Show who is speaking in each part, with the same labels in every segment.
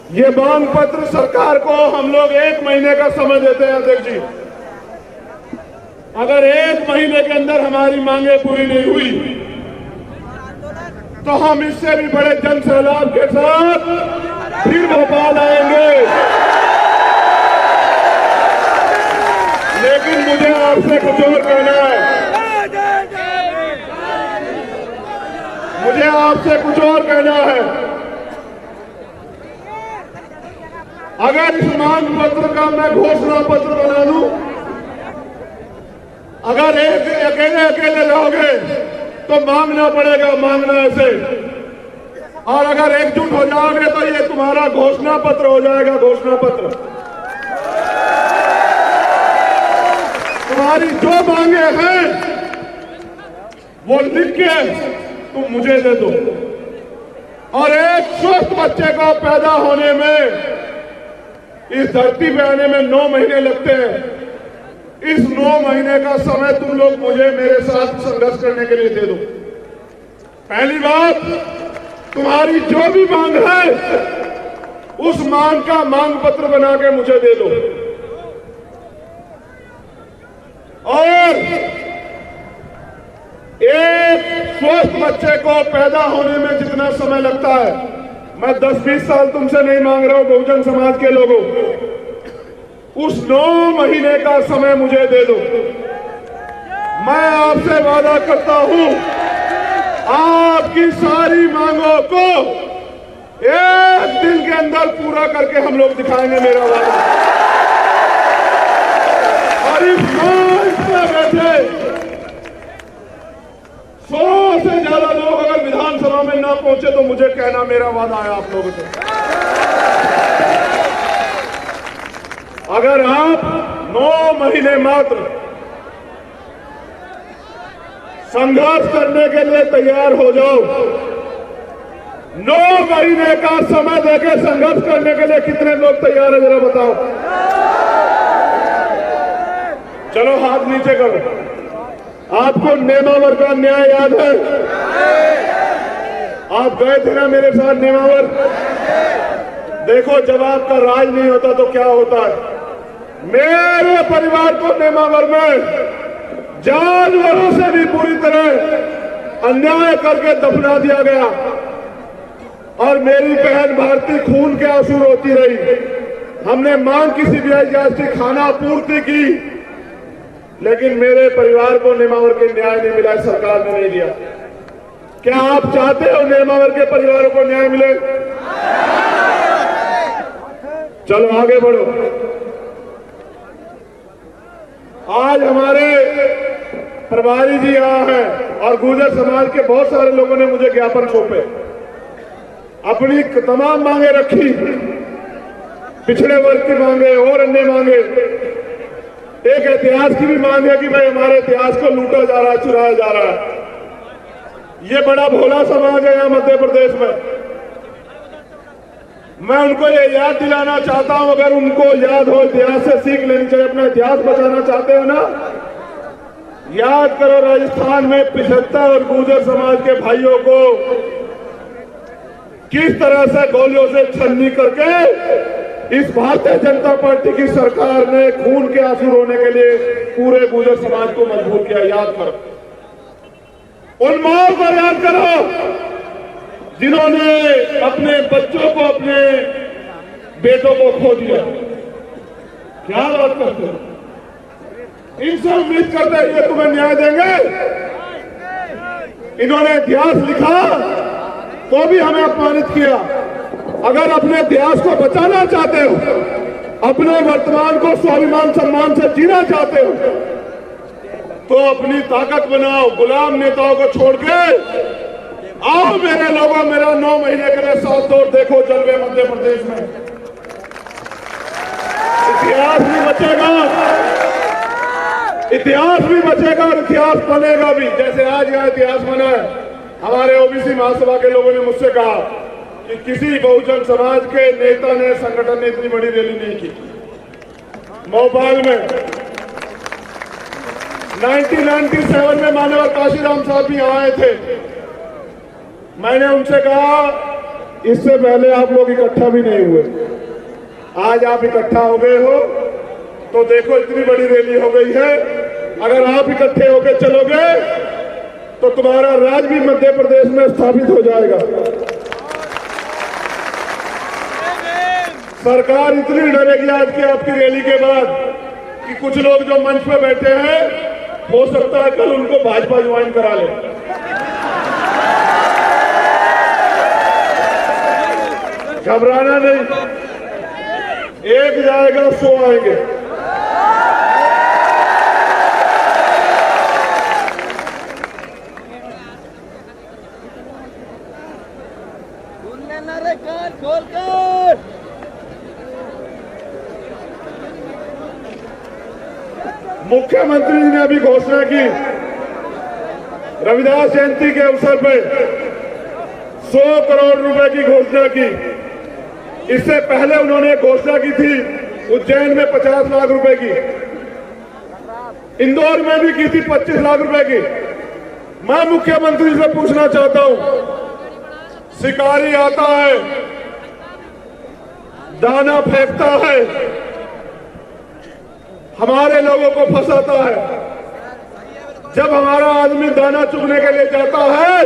Speaker 1: ये मांग पत्र सरकार को हम लोग 1 महीने का समय देते हैं अध्यक्ष जी। अगर 1 महीने के अंदर हमारी मांगे पूरी नहीं हुई तो हम इससे भी बड़े जन सैलाब के साथ फिर भोपाल आएंगे। लेकिन मुझे आपसे कुछ और कहना है, मुझे आपसे कुछ और कहना है। अगर इस मांग पत्र का मैं घोषणा पत्र बना लूं, अगर अकेले रहोगे तो मांगना पड़ेगा, मांगना ऐसे, और अगर एकजुट हो जाओगे तो ये तुम्हारा घोषणा पत्र हो जाएगा, घोषणा पत्र। तुम्हारी जो मांगे हैं वो लिख के तुम मुझे दे दो। और एक स्वस्थ बच्चे को पैदा होने में, इस धरती पे आने में 9 महीने लगते हैं। इस 9 महीने का समय तुम लोग मुझे मेरे साथ संघर्ष करने के लिए दे दो। पहली बात, तुम्हारी जो भी मांग है उस मांग का मांग पत्र बना के मुझे दे दो। और एक स्वस्थ बच्चे को पैदा होने में जितना समय लगता है, मैं 10-20 साल तुमसे नहीं मांग रहा हूं बहुजन समाज के लोगों, उस 9 महीने का समय मुझे दे दो। मैं आपसे वादा करता हूं, आपकी सारी मांगों को 1 दिन के अंदर पूरा करके हम लोग दिखाएंगे, मेरा वादा। और इस मंच में बैठे 100 से ज्यादा लोग अगर विधानसभा में ना पहुंचे तो मुझे कहना, मेरा वादा है आप लोगों से। अगर आप 9 महीने मात्र संघर्ष करने के लिए तैयार हो जाओ, 9 महीने का समय देके संघर्ष करने के लिए कितने लोग तैयार है जरा बताओ। चलो हाथ नीचे करो। आपको नेमावर का न्याय याद है? आप गए थे ना मेरे साथ नेमावर? देखो, जब आपका राज नहीं होता तो क्या होता है। मेरे परिवार को नेमावर में जानवरों से भी बुरी तरह अन्याय करके दफना दिया गया और मेरी बहन भारती खून के आंसू रोती रही। हमने मांग की सीबीआई जांच की, खाना पूर्ति की, लेकिन मेरे परिवार को नेमावर के न्याय नहीं मिला, सरकार ने नहीं दिया। क्या आप चाहते हो नेमावर के परिवारों को न्याय मिले? चलो आगे बढ़ो। आज हमारे प्रभारी जी यहाँ हैं और गुर्जर समाज के बहुत सारे लोगों ने मुझे ज्ञापन सौंपे, अपनी तमाम मांगे रखी, पिछड़े वर्ग की मांगे और अन्य मांगे। एक इतिहास की भी मांग है कि भाई हमारे इतिहास को लूटा जा रहा है, चुराया जा रहा है। ये बड़ा भोला समाज है यहाँ मध्य प्रदेश में। मैं उनको ये याद दिलाना चाहता हूं, अगर उनको याद हो, इतिहास से सीख लेनी चाहिए। अपना इतिहास बचाना चाहते हो ना, याद करो राजस्थान में 75 गुर्जर समाज के भाइयों को किस तरह से गोलियों से छलनी करके इस भारतीय जनता पार्टी की सरकार ने खून के आंसू रोने के लिए पूरे गुर्जर समाज को मजबूर किया। याद करो, उन माओं को याद करो जिन्होंने अपने बच्चों को, अपने बेटों को खो दिया। क्या बात करते हो? इनसे उम्मीद करते हैं ये तुम्हें न्याय देंगे? इन्होंने इतिहास लिखा तो भी हमें अपमानित किया। अगर अपने इतिहास को बचाना चाहते हो, अपने वर्तमान को स्वाभिमान सम्मान से जीना चाहते हो, तो अपनी ताकत बनाओ। गुलाम नेताओं को छोड़ के आओ मेरे लोगों, मेरा 9 महीने के लिए साथ दो, देखो जलवे मध्य प्रदेश में। इतिहास भी बचेगा, इतिहास भी बचेगा और इतिहास बनेगा भी। जैसे आज यहाँ इतिहास बना है, हमारे ओबीसी महासभा के लोगों ने मुझसे कहा कि किसी बहुजन समाज के नेता ने, संगठन ने इतनी बड़ी रैली नहीं की। भोपाल में 1997 में माननीय काशीराम साहब भी आए थे। मैंने उनसे कहा इससे पहले आप लोग इकट्ठा भी नहीं हुए। आज आप इकट्ठा हो गए हो तो देखो इतनी बड़ी रैली हो गई है। अगर आप इकट्ठे होकर चलोगे तो तुम्हारा राज भी मध्य प्रदेश में स्थापित हो जाएगा। सरकार इतनी डरेगी आज की आपकी रैली के बाद कि कुछ लोग जो मंच पे बैठे हैं हो सकता है कल उनको भाजपा ज्वाइन करा ले। घबराना नहीं, एक जाएगा 100 आएंगे।
Speaker 2: खोलकर
Speaker 1: मुख्यमंत्री जी ने अभी घोषणा की, रविदास जयंती के अवसर पर 100 करोड़ रुपए की घोषणा की। इससे पहले उन्होंने घोषणा की थी उज्जैन में 50 लाख रुपए की, इंदौर में भी की थी 25 लाख रुपए की। मैं मुख्यमंत्री से पूछना चाहता हूं, शिकारी आता है, दाना फेंकता है, हमारे लोगों को फंसाता है। जब हमारा आदमी दाना चुगने के लिए जाता है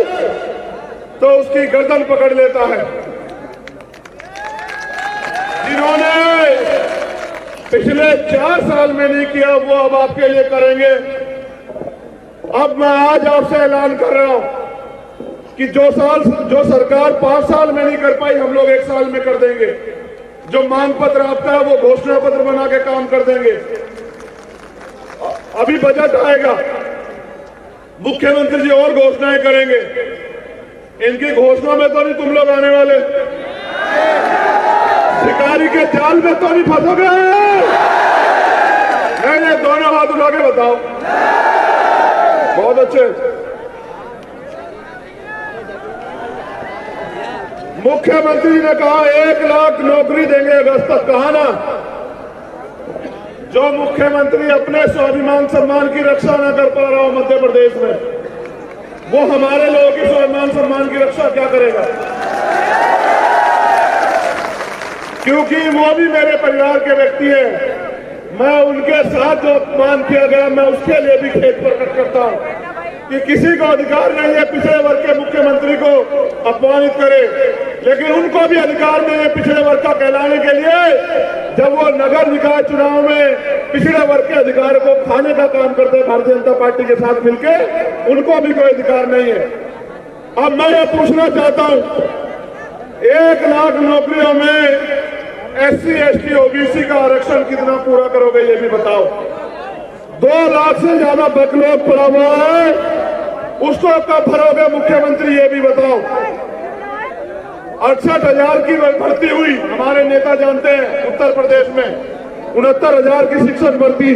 Speaker 1: तो उसकी गर्दन पकड़ लेता है। जिन्होंने पिछले 4 साल में नहीं किया वो अब आपके लिए करेंगे। अब मैं आज आपसे ऐलान कर रहा हूं कि जो सरकार 5 साल में नहीं कर पाई हम लोग 1 साल में कर देंगे। जो मांग पत्र आपका है वो घोषणा पत्र बना के काम कर देंगे। अभी बजट आएगा, मुख्यमंत्री जी और घोषणाएं करेंगे। इनकी घोषणा में तो नहीं तुम लोग आने वाले, शिकारी के जाल में तो नहीं फंसोगे। नहीं, दोनों हाथ उठा के बताओ। बहुत अच्छे। मुख्यमंत्री ने कहा 1 लाख नौकरी देंगे अगस्त तक। कहा ना, जो मुख्यमंत्री अपने स्वाभिमान सम्मान की रक्षा न कर पा रहा हो मध्य प्रदेश में, वो हमारे लोगों की स्वाभिमान सम्मान की रक्षा क्या करेगा? क्योंकि वो भी मेरे परिवार के व्यक्ति हैं। मैं उनके साथ जो अपमान किया गया मैं उसके लिए भी खेद प्रकट करता हूं कि किसी को अधिकार नहीं है पिछड़े वर्ग के मुख्यमंत्री को अपमानित करे, लेकिन उनको भी अधिकार नहीं है पिछड़े वर्ग का कहलाने के लिए। जब वो नगर निकाय चुनाव में पिछड़े वर्ग के अधिकार को खाने का काम करते हैं भारतीय जनता पार्टी के साथ मिलकर, उनको भी कोई अधिकार नहीं है। अब मैं ये पूछना चाहता हूं, 1 लाख नौकरियों में SC, ST, OBC का आरक्षण कितना पूरा करोगे ये भी बताओ। 2 लाख से ज्यादा बैकलॉग पड़ा हुआ है, उसको कब भरोगे मुख्यमंत्री ये भी बताओ। 68,000 की भर्ती हुई, हमारे नेता जानते हैं उत्तर प्रदेश में 69,000 की शिक्षक भर्ती,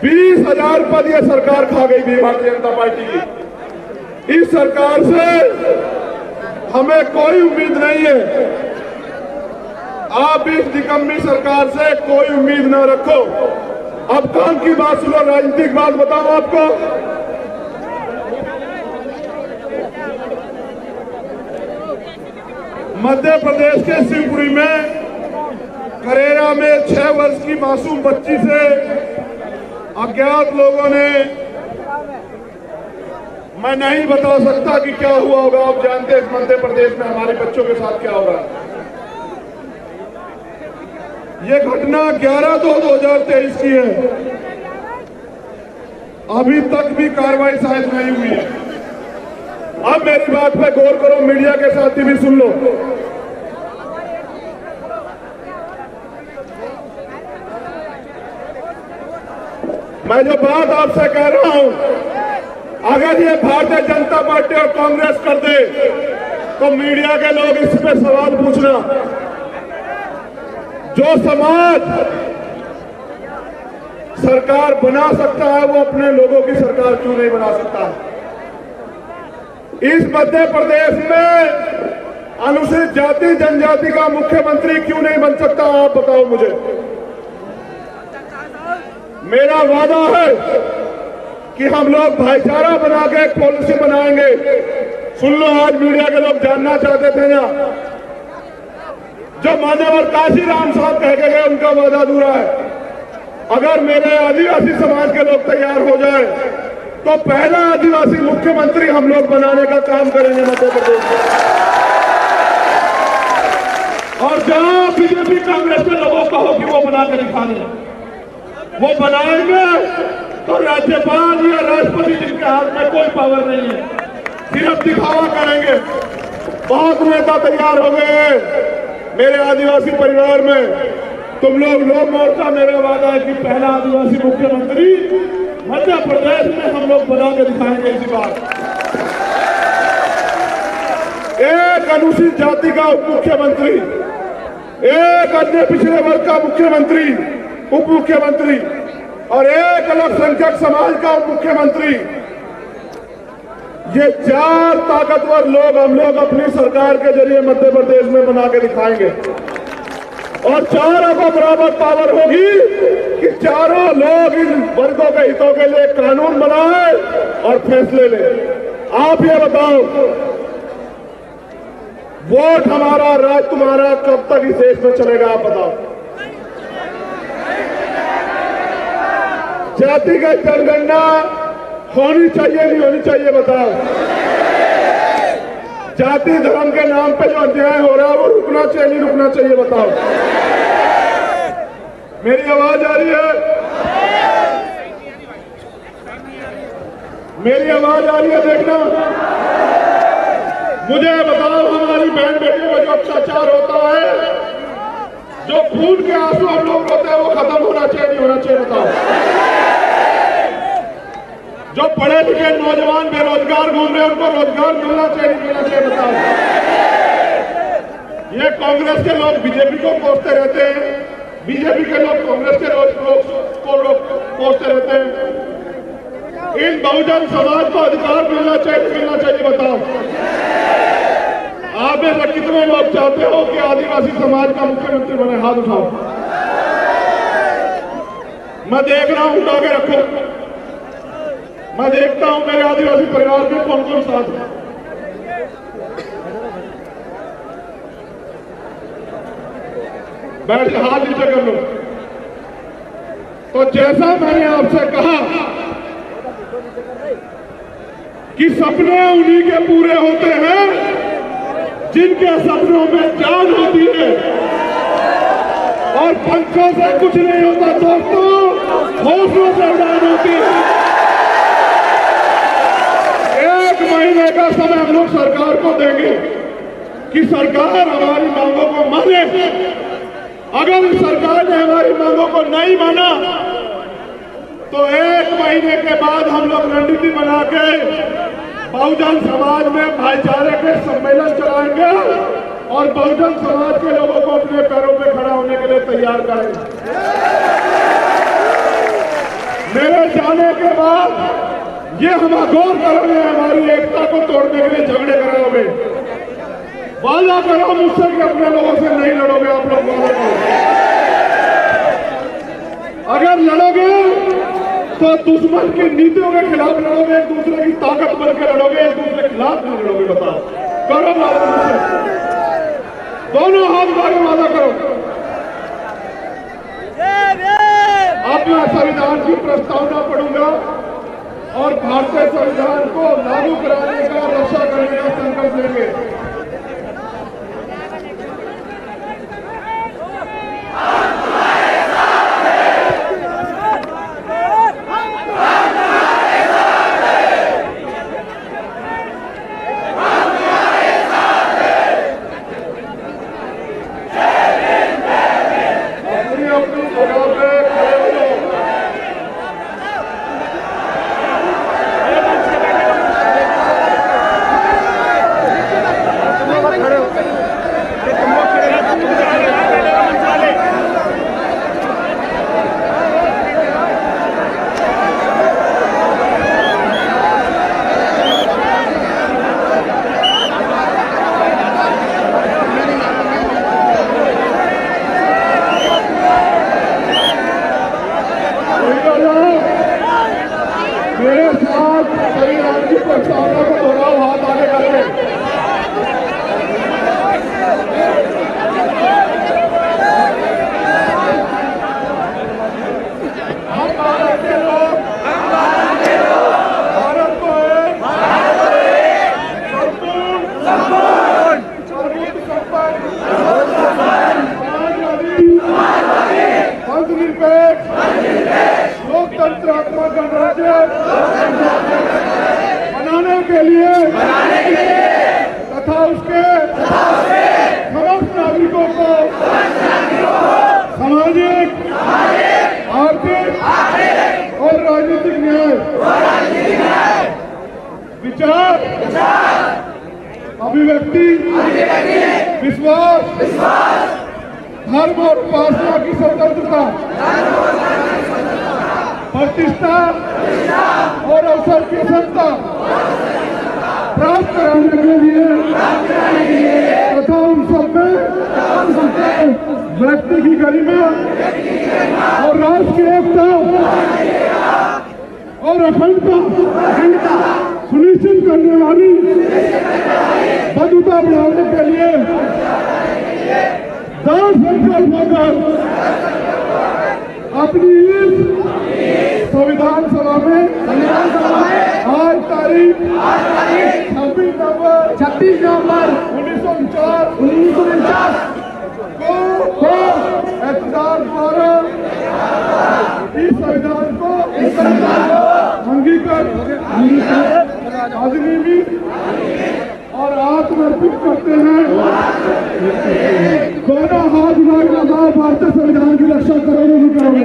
Speaker 1: 20,000 पद ये सरकार खा गई थी भारतीय जनता पार्टी की। इस सरकार से हमें कोई उम्मीद नहीं है। आप इस निकम्मी सरकार से कोई उम्मीद न रखो। अब काम की बात सुनो, राजनीतिक बात बताऊं आपको। मध्य प्रदेश के शिवपुरी में करेरा में 6 वर्ष की मासूम बच्ची से अज्ञात लोगों ने, मैं नहीं बता सकता कि क्या हुआ होगा, आप जानते हैं मध्य प्रदेश में हमारे बच्चों के साथ क्या हो रहा है। ये घटना 11/2/2023 की है, अभी तक भी कार्रवाई शायद नहीं हुई है। अब मेरी बात पे गौर करो, मीडिया के साथी भी सुन लो। मैं जो बात आपसे कह रहा हूं, अगर ये भारतीय जनता पार्टी और कांग्रेस कर दे तो मीडिया के लोग इस पे सवाल पूछना। जो समाज सरकार बना सकता है वो अपने लोगों की सरकार क्यों नहीं बना सकता? इस मध्य प्रदेश में अनुसूचित जाति जनजाति का मुख्यमंत्री क्यों नहीं बन सकता? आप बताओ मुझे। मेरा वादा है कि हम लोग भाईचारा बना के एक पॉलिसी बनाएंगे सुन लो, आज मीडिया के लोग जानना चाहते थे ना, जो मान्यवर काशीराम साहब कह के गए उनका वादा अधूरा है। अगर मेरे आदिवासी समाज के लोग तैयार हो जाए तो पहला आदिवासी मुख्यमंत्री हम लोग बनाने का काम करेंगे मध्य प्रदेश में। और जहां बीजेपी कांग्रेस के लोगों का हो कि वो बना के दिखाने, वो बनाएंगे तो राज्यपाल या राष्ट्रपति जिनके हाथ में कोई पावर नहीं है, सिर्फ दिखावा करेंगे। बहुत नेता तैयार हो गए हैं मेरे आदिवासी परिवार में। तुम लोग मोर्चा, मेरा वादा है कि पहला आदिवासी मुख्यमंत्री मध्य प्रदेश में हम लोग बना के दिखाएंगे इसी बार। एक अनुसूचित जाति का उप मुख्यमंत्री, एक अन्य पिछड़े वर्ग का मुख्यमंत्री, उप मुख्यमंत्री और एक अल्पसंख्यक समाज का उप मुख्यमंत्री। ये 4 ताकतवर लोग हम लोग अपनी सरकार के जरिए मध्य प्रदेश में बना के दिखाएंगे। और चारों को बराबर पावर होगी कि चारों लोग इन वर्गों के हितों के लिए कानून बनाए और फैसले ले। आप ये बताओ, वोट हमारा, राज तुम्हारा, कब तक इस देश में चलेगा? आप बताओ। जातिगत जनगणना होनी चाहिए, नहीं होनी चाहिए? बताओ। जाति धर्म के नाम पे जो अन्याय हो रहा है वो रुकना चाहिए, नहीं रुकना चाहिए? बताओ। मेरी आवाज आ रही है? मेरी आवाज आ रही है? देखना, मुझे बताओ, हमारी बहन बेटियों पर जो अत्याचार होता है, जो खून के आंसू हम लोग रोते हैं, वो खत्म होना चाहिए, नहीं होना चाहिए? बताओ। जो पढ़े लिखे नौजवान बेरोजगार घूम रहे हैं उनको रोजगार मिलना चाहिए, नहीं मिलना चाहिए? बताओ। ये कांग्रेस के लोग बीजेपी को कोसते रहते हैं, बीजेपी के लोग कांग्रेस के को कोसते रहते हैं। इन बहुजन समाज को अधिकार मिलना चाहिए, मिलना चाहिए? बताओ। आप में से कितने लोग चाहते हो कि आदिवासी समाज का मुख्यमंत्री बने? हाथ उठाओ। मैं देख रहा हूं, उठा के रखो। मैं देखता हूं मेरे आदिवासी परिवार में कौन कौन साथ है। बैठ के हाथ नीचे कर लो। तो जैसा मैंने आपसे कहा कि सपने उन्हीं के पूरे होते हैं जिनके सपनों में जान होती है, और पंखों से कुछ नहीं होता दोस्तों, हौसलों से उड़ान होती है। 1 महीने का समय हम लोग सरकार को देंगे कि सरकार हमारी मांगों को माने। अगर सरकार ने हमारी मांगों को नहीं माना तो 1 महीने के बाद हम लोग रणनीति बना के बहुजन समाज में भाईचारे के सम्मेलन चलाएंगे और बहुजन समाज के लोगों को अपने पैरों पे खड़ा होने के लिए तैयार करेंगे। मेरे जाने के बाद ये हम गौर करोगे, हमारी एकता को तोड़ने के लिए झगड़े करोगे। वादा करो मुझसे कि अपने लोगों से नहीं लड़ोगे। आप लोग वादा करो। अगर लड़ोगे तो दुश्मन की नीतियों के खिलाफ लड़ोगे, एक दूसरे की ताकत बन के लड़ोगे, एक दूसरे के खिलाफ नहीं लड़ोगे। बताओ, करो वादा मुझसे। दोनों हाथ उठा के वादा करो। अब मैं संविधान की प्रस्तावना पढ़ूंगा और भारतीय संविधान को लागू कराने का, रक्षा करने का संकल्प लेंगे। समाजवादी, धर्मनिरपेक्ष, लोकतंत्रात्मक गणराज्य बनाने के लिए तथा उसके समस्त नागरिकों को सामाजिक, आर्थिक और राजनीतिक न्याय, विचार, अभिव्यक्ति, विश्वास, धर्म और उपासना की स्वतंत्रता, प्रतिष्ठा और अवसर की समता प्राप्त कराने के लिए तथा उन सब में व्यक्ति की गरिमा और राष्ट्र की एकता और अखंडता सुनिश्चित करने वाली बद्धता बढ़ाने के लिए दृढ़ संकल्प होकर अपनी इस संविधान सभा में आज तारीख 26 नवंबर 1949 को इक़्तिदार द्वारा इस संविधान को अंगीकृत अधिनियमित और आत्मर्पित करते हैं। दोनों हाथ उठाकर भारतीय संविधान की रक्षा करोगे नहीं करोगे?